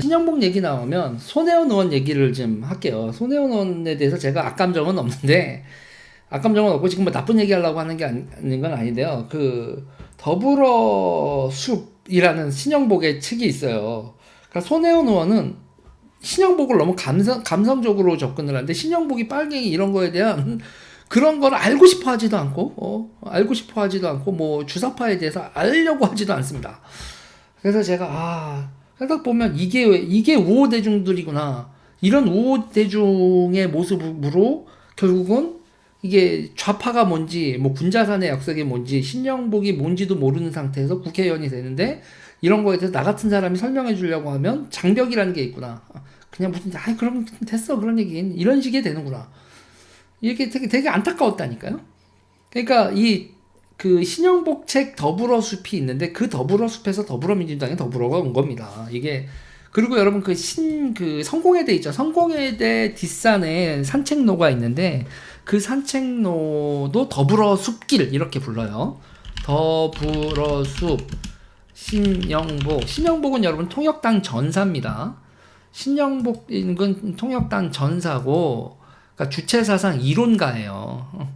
신영복 얘기 나오면 손혜원 의원 얘기를 좀 할게요. 손혜원 의원에 대해서 제가 악감정은 없는데, 악감정은 없고 지금 뭐 나쁜 얘기하려고 하는 게 아닌 건 아닌데요. 그 더불어숲이라는 신영복의 측이 있어요. 그러니까 손혜원 의원은 신영복을 너무 감성적으로 접근을 하는데, 신영복이 빨갱이 이런 거에 대한 그런 걸 알고 싶어 하지도 않고, 알고 싶어 하지도 않고, 뭐 주사파에 대해서 알려고 하지도 않습니다. 그래서 제가 생각 보면 이게 우호 대중들이구나. 이런 우호 대중의 모습으로 결국은 이게 좌파가 뭔지, 뭐 군자산의 약속이 뭔지, 신영복이 뭔지도 모르는 상태에서 국회의원이 되는데, 이런 거에 대해서 나 같은 사람이 설명해 주려고 하면 장벽이라는 게 있구나. 그냥 무슨 그럼 됐어 그런 얘기는 이런 식이 되는구나. 이게 되게 안타까웠다니까요. 그러니까 그 신영복 책 더불어숲이 있는데, 그 더불어숲에서 더불어민주당에 더불어가 온 겁니다. 이게, 그리고 여러분 그 성공회대 있죠. 성공회대 뒷산에 산책로가 있는데, 그 산책로도 더불어숲길 이렇게 불러요. 더불어숲 신영복은 여러분 통역당 전사입니다. 신영복은 통역당 전사고, 그러니까 주체사상 이론가예요.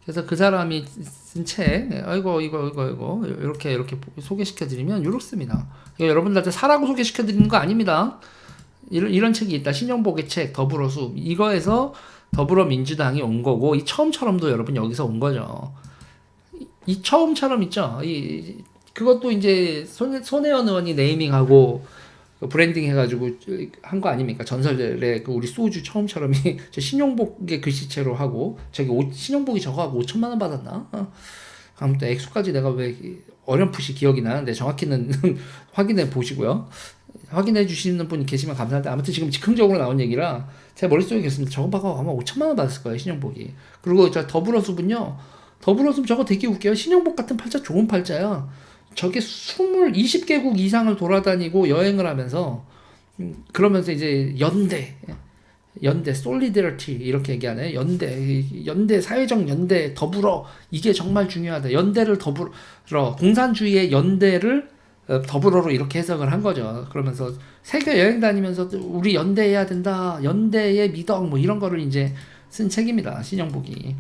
그래서 그 사람이 쓴 책, 이거 이렇게 소개시켜드리면 이렇습니다. 이거 여러분들한테 사라고 소개시켜드리는 거 아닙니다. 이런 책이 있다. 신영복의 책 더불어숲. 이거에서 더불어민주당이 온 거고, 이 처음처럼도 여러분 여기서 온 거죠. 이 처음처럼 있죠. 그것도 이제 손혜원 의원이 네이밍하고 브랜딩 해가지고 한 거 아닙니까? 전설의 그 우리 소주 처음처럼이 저 신용복의 글씨체로 하고, 저기 신용복이 저거 하고 5천만 원 받았나? 아무튼 액수까지 내가 왜 어렴풋이 기억이 나는데 정확히는 확인해 보시고요. 확인해 주시는 분 계시면 감사한데, 아무튼 지금 즉흥적으로 나온 얘기라 제 머릿속에 있습니다. 저거 봐가 아마 5천만 원 받았을 거예요, 신용복이. 그리고 저 더불어숲은요, 더불어숲 저거 되게 웃겨요. 신용복 같은 팔자 좋은 팔자야. 저게 20개국 이상을 돌아다니고 여행을 하면서, 그러면서 이제 연대 솔리더리티 이렇게 얘기하네. 연대 사회적 연대 더불어, 이게 정말 중요하다. 연대를 더불어, 공산주의의 연대를 더불어로 이렇게 해석을 한 거죠. 그러면서 세계 여행 다니면서 우리 연대해야 된다, 연대의 미덕 뭐 이런 거를 이제 쓴 책입니다, 신영복이.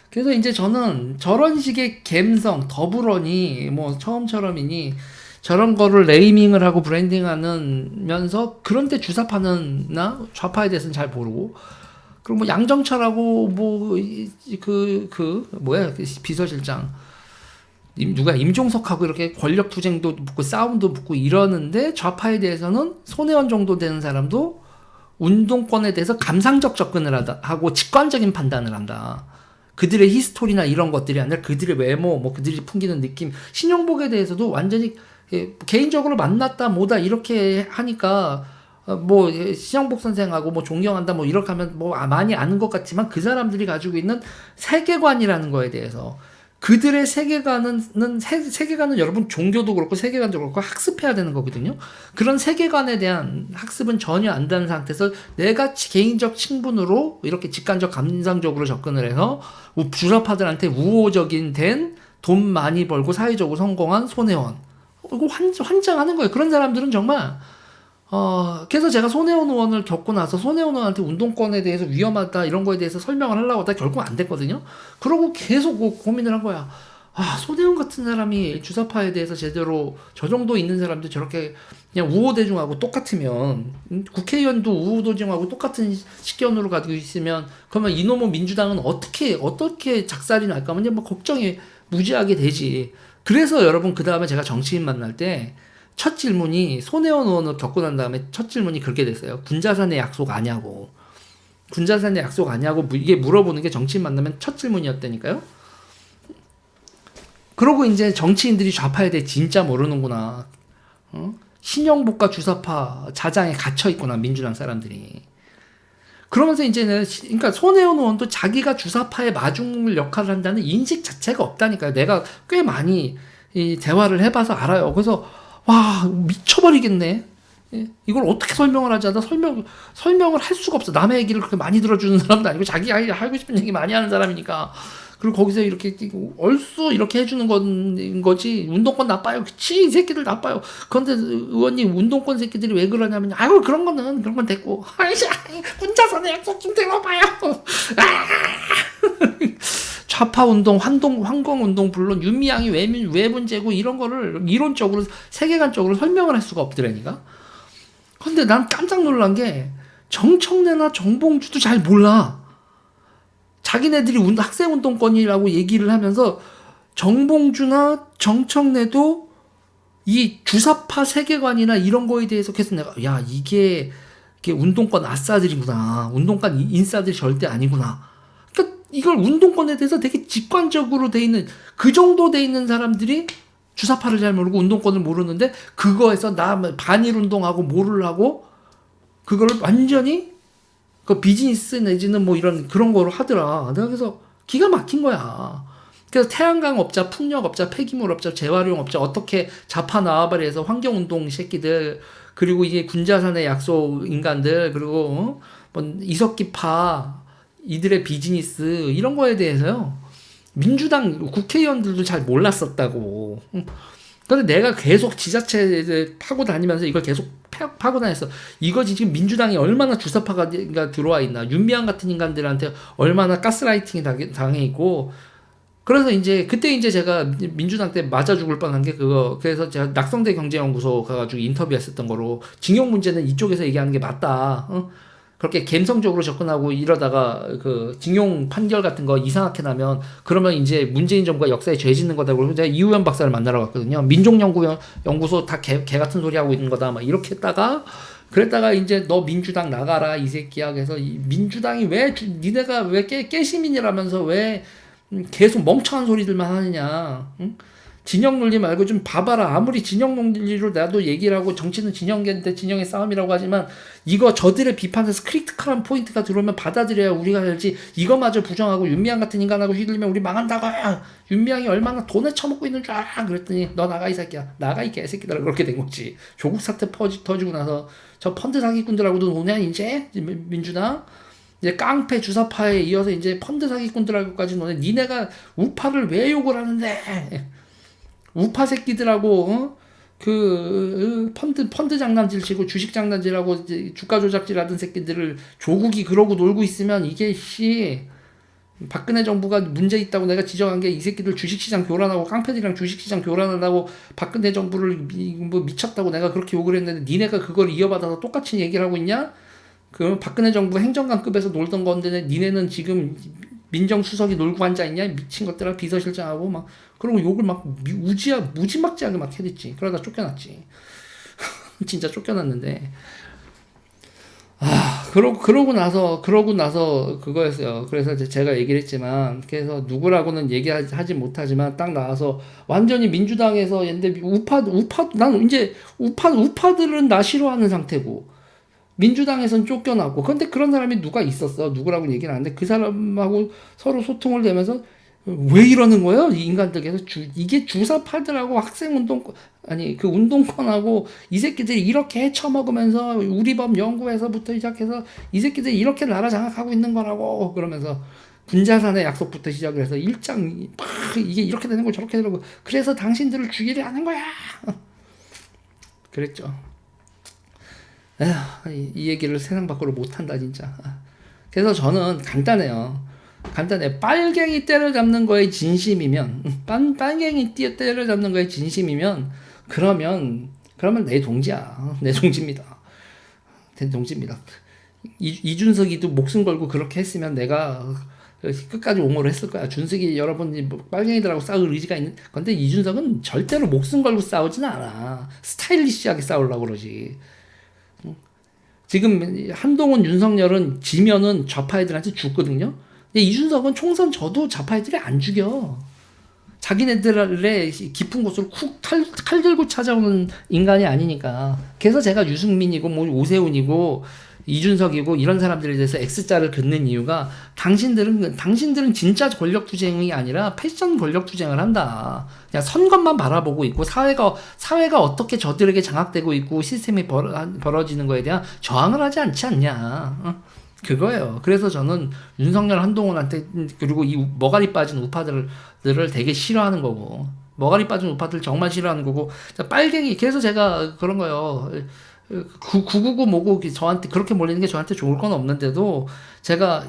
그래서 이제 저는 저런 식의 갬성, 더불어니, 뭐 처음처럼이니, 저런 거를 네이밍을 하고 브랜딩하면서, 그런데 주사파는나 좌파에 대해서는 잘 모르고, 그리고 뭐 양정철하고 뭐 뭐야 그 비서실장 누가 임종석하고 이렇게 권력 투쟁도 붙고 싸움도 붙고 이러는데, 좌파에 대해서는 손혜원 정도 되는 사람도 운동권에 대해서 감상적 접근을 하고 직관적인 판단을 한다. 그들의 히스토리나 이런 것들이 아니라 그들의 외모, 뭐 그들이 풍기는 느낌, 신영복에 대해서도 완전히 개인적으로 만났다 뭐다 이렇게 하니까, 뭐 신영복 선생하고 뭐 존경한다 뭐 이렇게 하면 뭐 많이 아는 것 같지만, 그 사람들이 가지고 있는 세계관이라는 거에 대해서, 그들의 세계관은 여러분 종교도 그렇고 세계관도 그렇고 학습해야 되는 거거든요. 그런 세계관에 대한 학습은 전혀 안 되는 상태에서 내가 개인적 친분으로 이렇게 직관적 감상적으로 접근을 해서 주사파들한테 우호적인 돈 많이 벌고 사회적으로 성공한 손혜원, 이거 환장하는 거예요. 그런 사람들은 정말, 그래서 제가 손혜원 의원을 겪고 나서 손혜원 의원한테 운동권에 대해서 위험하다 이런 거에 대해서 설명을 하려고 하다 결국 안 됐거든요. 그러고 계속 고민을 한 거야. 손혜원 같은 사람이 주사파에 대해서 제대로, 저 정도 있는 사람들 저렇게 그냥 우호대중하고 똑같으면, 국회의원도 우호대중하고 똑같은 식견으로 가지고 있으면, 그러면 이놈의 민주당은 어떻게 작살이 날까 하면 뭐 걱정이 무지하게 되지. 그래서 여러분 그 다음에 제가 정치인 만날 때 첫 질문이, 손혜원 의원을 겪고 난 다음에 첫 질문이 그렇게 됐어요. 군자산의 약속 아냐고. 군자산의 약속 아냐고 이게 물어보는 게 정치인 만나면 첫 질문이었다니까요. 그러고 이제 정치인들이 좌파에 대해 진짜 모르는구나. 신영복과 주사파 자장에 갇혀 있구나, 민주당 사람들이. 그러면서 이제는, 그러니까 손혜원 의원도 자기가 주사파의 마중 역할을 한다는 인식 자체가 없다니까요. 내가 꽤 많이 이 대화를 해봐서 알아요. 그래서 와, 미쳐버리겠네. 이걸 어떻게 설명을 하지? 나 설명을 할 수가 없어. 남의 얘기를 그렇게 많이 들어주는 사람도 아니고, 자기 하고 싶은 얘기 많이 하는 사람이니까. 그리고 거기서 이렇게 얼쑤 이렇게 해주는 거지. 운동권 나빠요. 그치, 이 새끼들 나빠요. 그런데 의원님, 운동권 새끼들이 왜 그러냐면, 아유, 그런 건 됐고. 아이씨, 혼자서는 약속 좀 들어봐요. 좌파 운동, 황공 운동, 물론 윤미향이 왜 문제고, 이런 거를 이론적으로, 세계관적으로 설명을 할 수가 없더라니까. 근데 난 깜짝 놀란 게, 정청래나 정봉주도 잘 몰라. 자기네들이 학생운동권이라고 얘기를 하면서 정봉주나 정청래도 이 주사파 세계관이나 이런 거에 대해서 계속 내가 야 이게 운동권 아싸들이구나. 운동권 인싸들이 절대 아니구나. 그러니까 이걸 운동권에 대해서 되게 직관적으로 돼 있는 그 정도 돼 있는 사람들이 주사파를 잘 모르고 운동권을 모르는데 그거에서 나 반일 운동하고 뭐를 하고 그거를 완전히 그 비즈니스 내지는 뭐 이런 그런 거로 하더라. 내가 그래서 기가 막힌 거야. 그래서 태양광 업자, 풍력 업자, 폐기물 업자, 재활용 업자 어떻게 좌파 나와버려서 환경운동 새끼들 그리고 이게 군자산의 약소 인간들 그리고 뭐 이석기파 이들의 비즈니스 이런 거에 대해서요. 민주당 국회의원들도 잘 몰랐었다고. 근데 내가 계속 지자체에 파고 다니면서 이걸 계속 파고 다녔어. 이거지 지금 민주당이 얼마나 주사파가 들어와 있나. 윤미향 같은 인간들한테 얼마나 가스라이팅이 당해 있고. 그래서 그때 제가 민주당 때 맞아 죽을 뻔한 게 그거. 그래서 제가 낙성대 경제연구소 가가지고 인터뷰했었던 거로 징용 문제는 이쪽에서 얘기하는 게 맞다. 그렇게 감성적으로 접근하고 이러다가 그 징용 판결 같은 거 이상하게 나면 그러면 문재인 정부가 역사에 죄 짓는 거다. 그러고 제가 이우현 박사를 만나러 갔거든요. 민족연구소 다 개 같은 소리 하고 있는 거다. 막 이렇게 했다가 그랬다가 너 민주당 나가라 이 새끼야. 그래서 이 민주당이 니네가 왜 깨시민이라면서 왜 계속 멍청한 소리들만 하느냐. 응? 진영 논리 말고 좀 봐봐라. 아무리 진영 논리로 나도 얘기를 하고 정치는 진영인데 진영의 싸움이라고 하지만 이거 저들의 비판에서 크리티컬한 포인트가 들어오면 받아들여야 우리가 살지. 이거마저 부정하고 윤미향 같은 인간하고 휘둘리면 우리 망한다고. 윤미향이 얼마나 돈에 처먹고 있는 줄 알아. 그랬더니 너 나가 이 새끼야. 나가 이 개새끼들아. 그렇게 된 거지. 조국 사태 터지고 나서 저 펀드 사기꾼들하고도 노냐 이제 민주당. 이제 깡패 주사파에 이어서 펀드 사기꾼들하고까지 노네. 니네가 우파를 왜 욕을 하는데. 우파 새끼들하고 펀드 장난질 치고 주식 장난질하고 주가 조작질 하던 새끼들을 조국이 그러고 놀고 있으면 이게 박근혜 정부가 문제 있다고 내가 지적한 게 이 새끼들 주식시장 교란하고 깡패들이랑 주식시장 교란하다고 박근혜 정부를 뭐 미쳤다고 내가 그렇게 욕을 했는데 니네가 그걸 이어받아서 똑같이 얘기를 하고 있냐? 그 박근혜 정부 행정관급에서 놀던 건데 니네는 지금 민정수석이 놀고 앉아있냐? 미친 것들아. 비서실장하고 막 그러고 욕을 막 무지막지하게 막 해댔지. 그러다 쫓겨났지. 진짜 쫓겨났는데 그러고 나서 그거였어요. 그래서 제가 얘기를 했지만 그래서 누구라고는 얘기하지 못하지만 딱 나와서 완전히 민주당에서 우파들은 나 싫어하는 상태고 민주당에선 쫓겨나고. 근데 그런 사람이 누가 있었어. 누구라고 얘기는 안 해. 그 사람하고 서로 소통을 되면서 왜 이러는 거예요? 이 인간들께서 이게 주사파들하고 학생운동권 그 운동권하고 이 새끼들이 이렇게 해쳐먹으면서 우리법 연구에서부터 시작해서 이 새끼들이 이렇게 나라 장악하고 있는 거라고. 그러면서 군자산의 약속부터 시작을 해서 일장 이게 이렇게 되는 거 저렇게 되는 거. 그래서 당신들을 죽이려 하는 거야. 그랬죠. 에휴, 이 얘기를 세상 밖으로 못한다 진짜. 그래서 저는 간단해. 빨갱이 때려잡는 거에 진심이면 빨갱이 때려잡는 거에 진심이면 그러면 내 동지야. 내 동지입니다. 이준석이도 목숨 걸고 그렇게 했으면 내가 끝까지 옹호를 했을 거야. 준석이 여러분이 빨갱이들하고 싸울 의지가 있는 건데 이준석은 절대로 목숨 걸고 싸우진 않아. 스타일리시하게 싸우려고 그러지. 지금 한동훈, 윤석열은 지면은 좌파 애들한테 죽거든요. 근데 이준석은 총선 져도 좌파 애들이 안 죽여. 자기네들의 깊은 곳으로 쿡 칼 들고 찾아오는 인간이 아니니까. 그래서 제가 유승민이고 뭐 오세훈이고 이준석이고 이런 사람들에 대해서 X자를 긋는 이유가 당신들은 진짜 권력 투쟁이 아니라 패션 권력 투쟁을 한다. 그냥 선 것만 바라보고 있고 사회가 어떻게 저들에게 장악되고 있고 시스템이 벌어지는 거에 대한 저항을 하지 않지 않냐. 그거예요. 그래서 저는 윤석열 한동훈한테 그리고 이 머가리 빠진 우파들을 되게 싫어하는 거고 머가리 빠진 우파들 정말 싫어하는 거고 빨갱이 그래서 제가 그런 거예요. 999 뭐고 저한테 그렇게 몰리는 게 저한테 좋을 건 없는데도 제가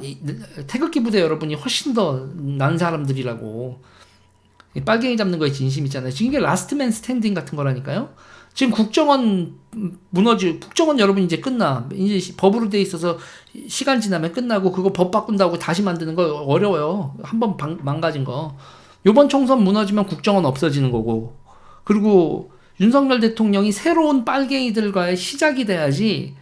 태극기 부대 여러분이 훨씬 더 난 사람들이라고 빨갱이 잡는 거에 진심 있잖아요. 지금 이게 라스트맨 스탠딩 같은 거라니까요. 지금 국정원 국정원 여러분 이제 끝나. 이제 법으로 돼 있어서 시간 지나면 끝나고 그거 법 바꾼다고 다시 만드는 거 어려워요. 한번 망가진 거. 요번 총선 무너지면 국정원 없어지는 거고. 그리고 윤석열 대통령이 새로운 빨갱이들과의 시작이 돼야지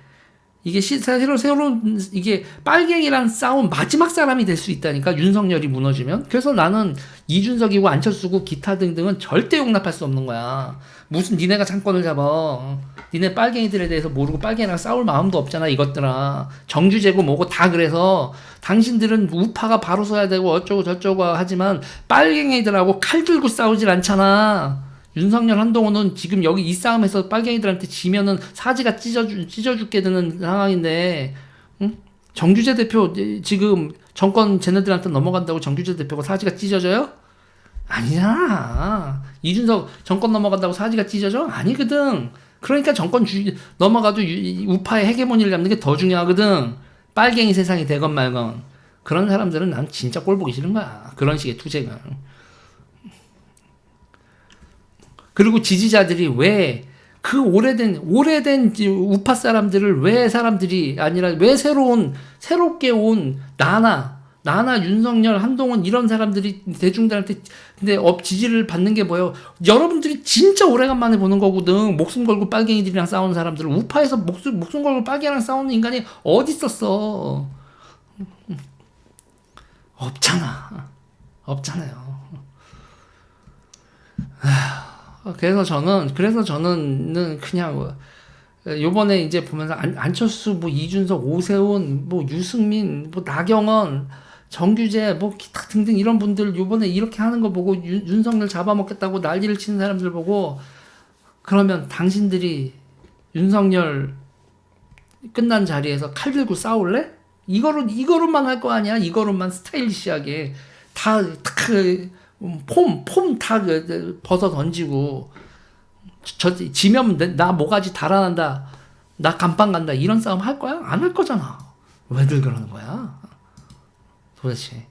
이게 새로운 이게 빨갱이랑 싸운 마지막 사람이 될 수 있다니까 윤석열이 무너지면. 그래서 나는 이준석이고 안철수고 기타 등등은 절대 용납할 수 없는 거야. 무슨 니네가 장권을 잡아. 니네 빨갱이들에 대해서 모르고 빨갱이랑 싸울 마음도 없잖아 이것들아. 정규제고 뭐고 다 그래서 당신들은 우파가 바로 서야 되고 어쩌고 저쩌고 하지만 빨갱이들하고 칼 들고 싸우질 않잖아. 윤석열 한동훈은 지금 여기 이 싸움에서 빨갱이들한테 지면은 사지가 찢어 죽게 되는 상황인데, 응? 정규재 대표 지금 정권 쟤네들한테 넘어간다고 정규재 대표가 사지가 찢어져요? 아니잖아. 이준석 정권 넘어간다고 사지가 찢어져? 아니거든. 그러니까 정권 넘어가도 우파의 헤게모니를 잡는 게 더 중요하거든. 빨갱이 세상이 되건 말건. 그런 사람들은 난 진짜 꼴 보기 싫은 거야. 그런 식의 투쟁은. 그리고 지지자들이 왜 그 오래된 우파 사람들을 왜 사람들이 아니라 왜 새롭게 온 나나 윤석열 한동훈 이런 사람들이 대중들한테 근데 지지를 받는 게 뭐예요? 여러분들이 진짜 오래간만에 보는 거거든. 목숨 걸고 빨갱이들이랑 싸우는 사람들을 우파에서 목숨 걸고 빨갱이랑 싸우는 인간이 어디 있었어? 없잖아요. 그래서 저는 그냥 요번에 이제 보면서 안철수 뭐 이준석 오세훈 뭐 유승민 뭐 나경원 정규재 뭐 기타 등등 이런 분들 요번에 이렇게 하는 거 보고 윤석열 잡아먹겠다고 난리를 치는 사람들 보고 그러면 당신들이 윤석열 끝난 자리에서 칼 들고 싸울래? 이거로만 할 거 아니야? 이거로만 스타일리시하게 폼 다 벗어 던지고 지면 나 모가지 달아난다 나 감방 간다 이런 싸움 할 거야? 안 할 거잖아. 왜들 그러는 거야 도대체.